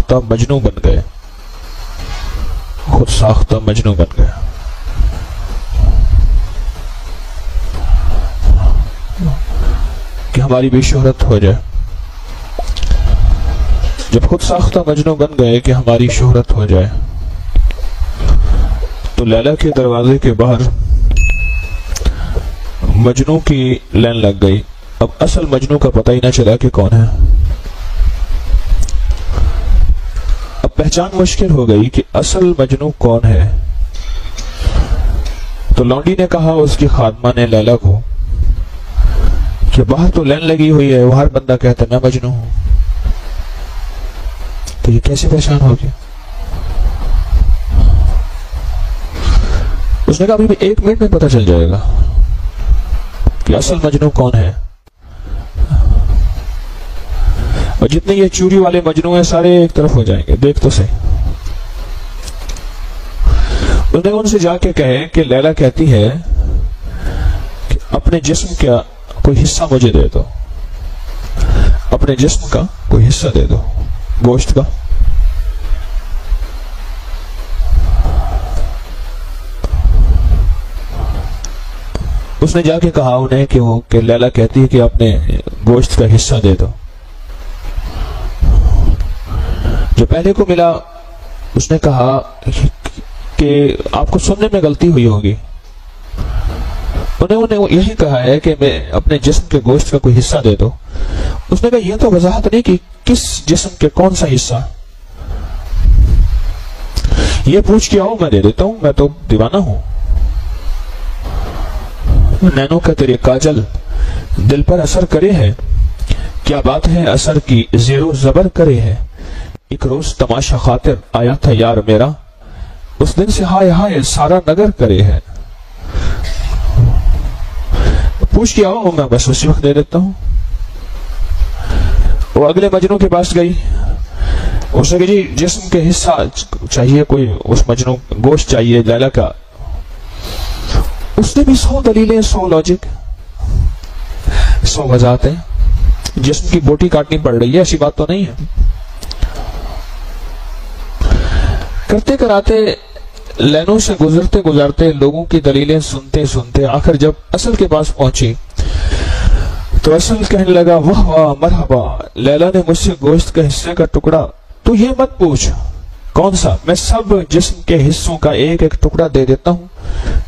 ساختہ مجنوں بن گئے، خود ساختہ مجنوں بن گئے۔ کہ ہماری بھی شہرت ہو جائے۔ جب خود ساختہ مجنوں بن گئے کہ ہماری شہرت ہو جائے، تو لیلا کے دروازے کے باہر مجنوں کی لائن لگ گئی۔ اب اصل مجنوں کا پتہ ہی نہ چلا کہ کون ہے۔ اب پہچان مشکل ہو گئی کہ اصل مجنوں کون ہے۔ تو لونڈی نے کہا اس کی خادمہ نے لیلا کو کہ باہر تو لائن لگی ہوئی ہے، وہ ہر بندہ کہتا ہے میں مجنوں ہوں، تو یہ کیسے پہچان ہوگی؟ اس نے کہا ابھی 1 منٹ میں پتہ چل جائے گا کہ اصل مجنوں کون ہے۔ اور جتنے یہ چوری والے مجنوں ہیں سارے ایک طرف ہو جائیں گے، دیکھ تو صحیح۔ اس نے ان سے جا کے کہے کہ لیلا کہتی ہے کہ اپنے جسم کا کوئی حصہ مجھے دے دو، اپنے جسم کا کوئی حصہ دے دو، گوشت کا۔ اس نے جا کے کہا انہیں کہ لیلا کہتی ہے کہ اپنے گوشت کا حصہ دے دو۔ جو پہلے کو ملا اس نے کہا کہ آپ کو سننے میں غلطی ہوئی ہوگی، انہیں یہی کہا ہے کہ میں اپنے جسم کے گوشت کا کوئی حصہ دے دو۔ اس نے کہا یہ تو وضاحت نہیں کہ کس جسم کے کون سا حصہ، یہ پوچھ کے آؤ میں دے دیتا ہوں، میں تو دیوانہ ہوں۔ نینوں کا تیرے کاجل دل پر اثر کرے ہے، کیا بات ہے اثر کی زیر و زبر کرے ہے، ایک روز تماشا خاطر آیا تھا یار میرا، اس دن سے ہائے ہائے سارا نگر کرے ہے۔ پوچھ کے آؤ میں بس اسی وقت دے دیتا ہوں۔ وہ اگلے مجنوں کے پاس گئی، اس نے کہا جی جسم کے حصہ چاہیے، کوئی اس مجنوں گوشت چاہیے لیلا کا۔ اس نے بھی 100 دلیلیں، 100 لاجک، 100 وضاحتیں، جسم کی بوٹی کاٹنی پڑ رہی ہے ایسی بات تو نہیں ہے۔ کرتے کراتے لینوں سے گزرتے گزرتے لوگوں کی دلیلیں سنتے سنتے آخر جب اصل کے پاس پہنچی تو اصل کہنے لگا واہ واہ مرحبا، لیلا نے مجھ سے گوشت کے حصے کا ٹکڑا، تو یہ مت پوچھ کون سا، میں سب جسم کے حصوں کا ایک ایک ٹکڑا دے دیتا ہوں،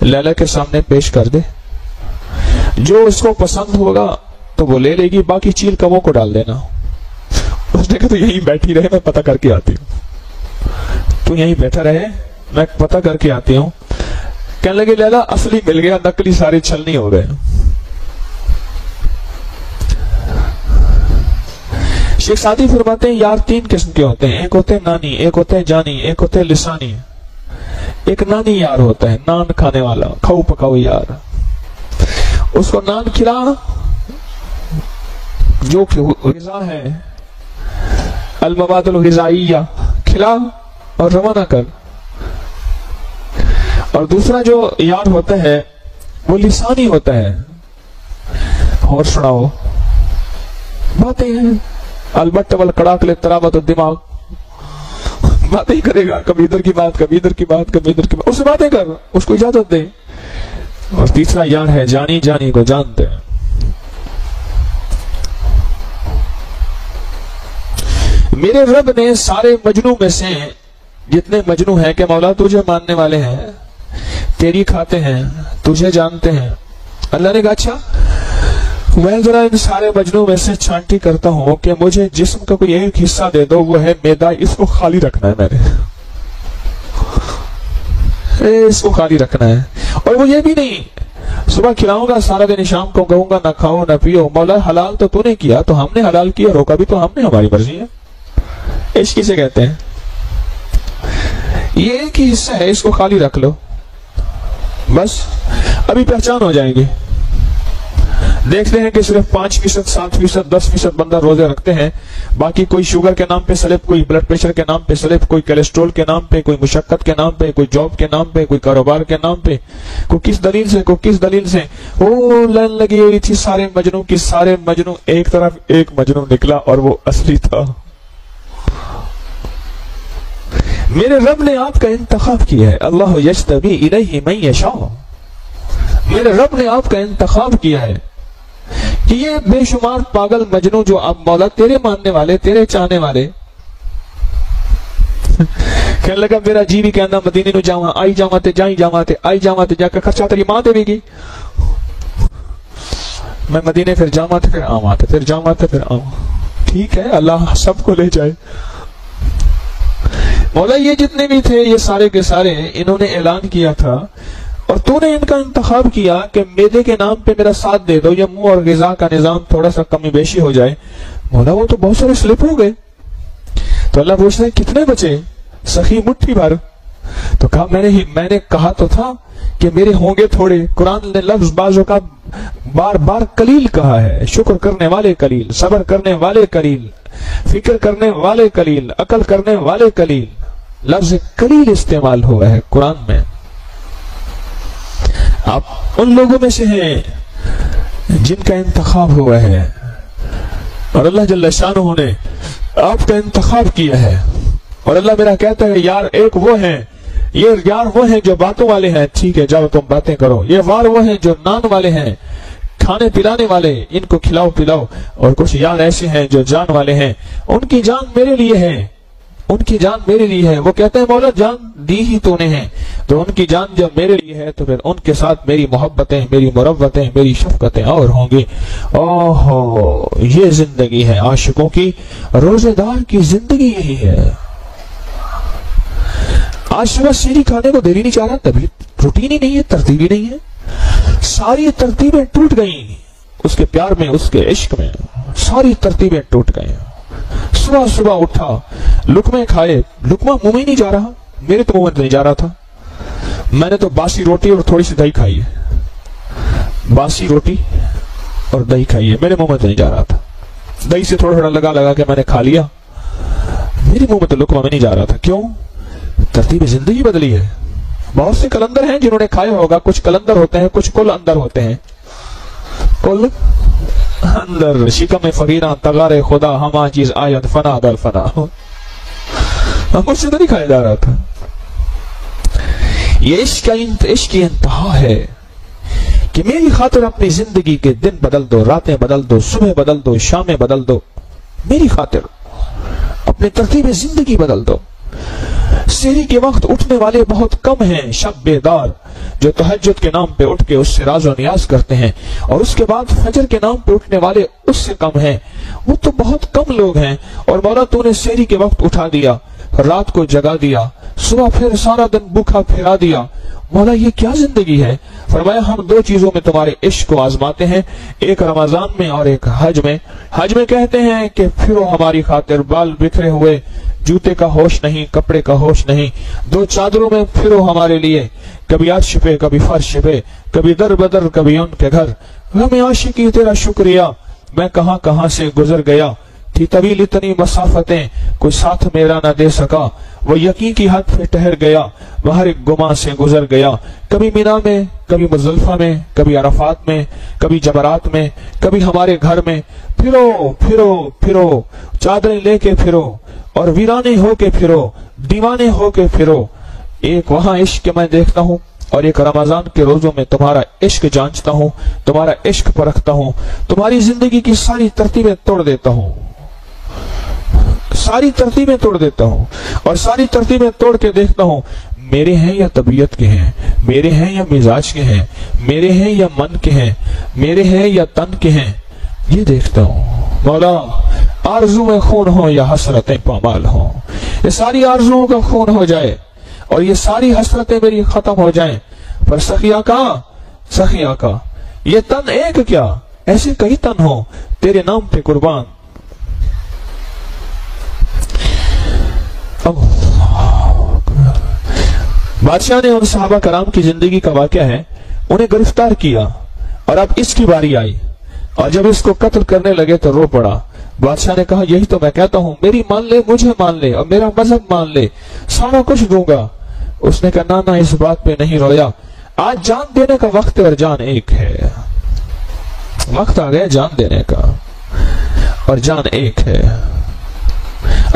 لیلا کے سامنے پیش کر دے، جو اس کو پسند ہوگا تو وہ لے لے گی، باقی چیل کموں کو ڈال دینا۔ اس نے کہا تو یہیں بیٹھی رہے میں پتہ کر کے آتی ہوں، تو یہیں بیٹھا رہے میں پتہ کر کے آتی ہوں۔ کہنے لگے لیلا اصلی مل گیا، نقلی سارے چھلنی ہو گئے۔ شیخ سعدی فرماتے ہیں یار 3 قسم کے ہوتے ہیں، ایک ہوتے ہیں نانی، ایک ہوتے ہیں جانی، ایک ہوتے ہیں لسانی۔ ایک نانی یار ہوتا ہے، نان کھانے والا، کھاؤ پکاؤ یار، اس کو نان کھلا، جو غذا ہے المواد الغذائیہ کھلا اور روانہ کر۔ اور دوسرا جو یار ہوتا ہے وہ لسانی ہوتا ہے، اور سناؤ باتیں ہیں، البت والکڑاک لطرابت الدماغ، باتیں کرے گا، کبھی ادھر کی بات کبھی ادھر کی بات کبھی ادھر کی بات، اس سے باتیں کر، اس کو اجازت دے۔ اور تیسرا یار ہے جانی، جانی کو جانتے ہیں۔ میرے رب نے سارے مجنوں میں سے جتنے مجنوں ہیں کہ مولا تجھے ماننے والے ہیں، تیری کھاتے ہیں، تجھے جانتے ہیں، اللہ نے کہا اچھا میں ذرا ان سارے مجنوں میں سے چھانٹی کرتا ہوں کہ مجھے جسم کا کوئی ایک حصہ دے دو، وہ ہے میدا، اس کو خالی رکھنا ہے، میں نے اس کو خالی رکھنا ہے۔ اور وہ یہ بھی نہیں صبح کھلاؤں گا سارا دن، شام کو کہوں گا نہ کھاؤ نہ پیو، مولا حلال تو نے کیا، تو ہم نے حلال کیا، روکا بھی تو ہم نے، ہماری مرضی ہے۔ عشق کسے کہتے ہیں؟ یہ ایک ہی حصہ ہے، اس کو خالی رکھ لو، بس ابھی پہچان ہو جائیں گے۔ دیکھتے ہیں کہ صرف 5%، 7%، 10% بندہ روزے رکھتے ہیں، باقی کوئی شوگر کے نام پہ سلپ، کوئی بلڈ پریشر کے نام پہ سلپ، کوئی کولیسٹرول کے نام پہ، کوئی مشقت کے نام پہ، کوئی جاب کے نام پہ، کوئی کاروبار کے نام پہ، کوئی کس دلیل سے، کوئی کس دلیل سے۔ وہ لائن لگی ہوئی تھی سارے مجنوں کی، سارے مجنوں ایک طرف، ایک مجنوں نکلا اور وہ اصلی تھا۔ میرے رب نے آپ کا انتخاب کیا ہے. اللہ یجتبی الیہ من یشاء. میرے رب نے آپ کا انتخاب کیا ہے کہ یہ بے شمار پاگل مجنوں جو اب مولا تیرے ماننے والے، تیرے چاہنے والے، کہنے لگا میرا جی بھی کہنا مدینے نو جاواں، آئی جاواں تے جائی جاواں تے آئی جاواں تے جا کے خرچہ تیری ماں دے گی. میں مدینے پھر جاواں تے پھر آواں تے پھر جاواں تے پھر آواں. ٹھیک ہے، اللہ سب کو لے جائے. مولا یہ جتنے بھی تھے یہ سارے کے سارے انہوں نے اعلان کیا تھا اور تو نے ان کا انتخاب کیا کہ میدے کے نام پہ میرا ساتھ دے دو، یا منہ اور غذا کا نظام تھوڑا سا کمی بیشی ہو جائے. مولا وہ تو بہت سارے سلپ ہو گئے. تو اللہ پوچھتا ہے کتنے بچے؟ سخی مٹھی بھر. تو کہا میں نے کہا تو تھا کہ میرے ہوں گے تھوڑے. قرآن نے لفظ بازوں کا بار بار قلیل کہا ہے. شکر کرنے والے قلیل، صبر کرنے والے قلیل، فکر کرنے والے قلیل، عقل کرنے والے قلیل. لفظ قلیل استعمال ہوا ہے قرآن میں. آپ ان لوگوں میں سے ہیں جن کا انتخاب ہوا ہے اور اللہ جل شانہ نے آپ کا انتخاب کیا ہے. اور اللہ میرا کہتا ہے یار ایک وہ ہیں، یہ یار وہ ہیں جو باتوں والے ہیں. ٹھیک ہے جاؤ تم باتیں کرو. یہ وار وہ ہیں جو نان والے ہیں، کھانے پلانے والے، ان کو کھلاؤ پلاؤ. اور کچھ یار ایسے ہیں جو جان والے ہیں، ان کی جان میرے لیے ہے، ان کی جان میرے لیے ہے. وہ کہتے ہیں مولا جان دی ہی تو نے ہے، تو ان کی جان جب میرے لیے ہے تو پھر ان کے ساتھ میری محبتیں، میری مروتیں، میری شفقتیں اور ہوں گی. اوہو یہ زندگی ہے عاشقوں کی، روزے دار کی زندگی یہی ہے. آج صبح سیری کھانے کو دیر ہی نہیں چاہ رہا، تبھی روٹین ہی نہیں ہے، ترتیب ہی نہیں ہے. ساری ترتیبیں ٹوٹ گئیں اس کے پیار میں، اس کے عشق میں. ساری ترتیبیں ٹوٹ گئیں. صبح صبح اٹھا، لقمے کھائے، لقمہ منہ میں نہیں جا رہا. میرے تو منہ میں نہیں جا رہا تھا. میں نے تو باسی روٹی اور تھوڑی سی دہی کھائی ہے. باسی روٹی اور دہی کھائی ہے، میرے منہ میں تو نہیں جا رہا تھا. دہی سے تھوڑا تھوڑا لگا کے میں نے کھا لیا. میرے منہ میں تو لقمہ میں نہیں جا رہا تھا. کیوں؟ ترتیب زندگی بدلی ہے. بہت سے کلندر ہیں جنہوں نے کھایا ہوگا. کچھ کلندر ہوتے ہیں، کچھ کل اندر ہوتے ہیں. کل اندر شکم فقیراں تغار خدا ہما چیز آیت فنا در فنا. مجھ سے تو نہیں کھایا جا رہا تھا. یہ عشق کی انتہا ہے کہ میری خاطر اپنی زندگی کے دن بدل دو، راتیں بدل دو، صبح بدل دو، شامیں بدل دو. میری خاطر اپنی ترتیب زندگی بدل دو. سحری کے وقت اٹھنے والے بہت کم ہیں شب بیدار جو تہجد کے نام پہ اٹھ کے اس سے راز و نیاز کرتے ہیں، اور اس کے بعد فجر کے نام پہ اٹھنے والے اس سے کم ہیں. وہ تو بہت کم لوگ ہیں. اور مولا تو نے سحری کے وقت اٹھا دیا، رات کو جگا دیا، صبح پھر سارا دن بھوکا پھرا دیا. مولا یہ کیا زندگی ہے؟ فرمایا ہم دو چیزوں میں تمہارے عشق کو آزماتے ہیں، ایک رمضان میں اور ایک حج میں. حج میں کہتے ہیں کہ پھرو ہماری خاطر، بال بکھرے ہوئے، جوتے کا ہوش نہیں، کپڑے کا ہوش نہیں، دو چادروں میں پھرو ہمارے لیے، کبھی عرش پہ کبھی فرش پہ، کبھی در بدر کبھی ان کے گھر. غم عاشقی تیرا شکریہ، میں کہاں کہاں سے گزر گیا. تھی طویل اتنی مسافتیں کوئی ساتھ میرا نہ دے سکا. وہ یقین کی حد پہ ٹھہر گیا، وہ ہر ایک گماں سے گزر گیا. کبھی مینا میں، کبھی مزدلفہ میں، کبھی عرفات میں، کبھی جمرات میں، کبھی ہمارے گھر میں. پھرو پھرو پھرو، چادریں لے کے پھرو، اور ویرانے ہو کے پھرو، دیوانے ہو کے پھرو. ایک وہاں عشق میں دیکھتا ہوں اور ایک رمضان کے روزوں میں تمہارا عشق جانچتا ہوں، تمہارا عشق پرکھتا ہوں. تمہاری زندگی کی ساری ترتیبیں توڑ دیتا ہوں، ساری ترتیبیں توڑ دیتا ہوں، اور ساری ترتیبیں توڑ کے دیکھتا ہوں میرے ہیں یا طبیعت کے ہیں، میرے ہیں یا مزاج کے ہیں، میرے ہیں یا من کے ہیں، میرے ہیں یا تن کے ہیں. یہ دیکھتا ہوں. مولا آرزو میں خون ہو یا حسرتیں پامال ہوں، یہ ساری آرزوؤں کا خون ہو جائے اور یہ ساری حسرتیں میری ختم ہو جائیں. پر سخی آقا یہ تن ایک کیا، ایسے کئی تن ہوں تیرے نام پہ قربان. بادشاہ نے ان صحابہ کرام کی زندگی کا واقعہ ہے، انہیں گرفتار کیا اور اب اس کی باری آئی، اور جب اس کو قتل کرنے لگے تو رو پڑا. بادشاہ نے کہا یہی تو میں کہتا ہوں، میری مان لے، مجھے مان لے اور میرا مذہب مان لے، سارا کچھ دوں گا. اس نے کہا نہ اس بات پہ نہیں رویا، آج جان دینے کا وقت اور جان ایک ہے. وقت آ گیا جان دینے کا اور جان ایک ہے.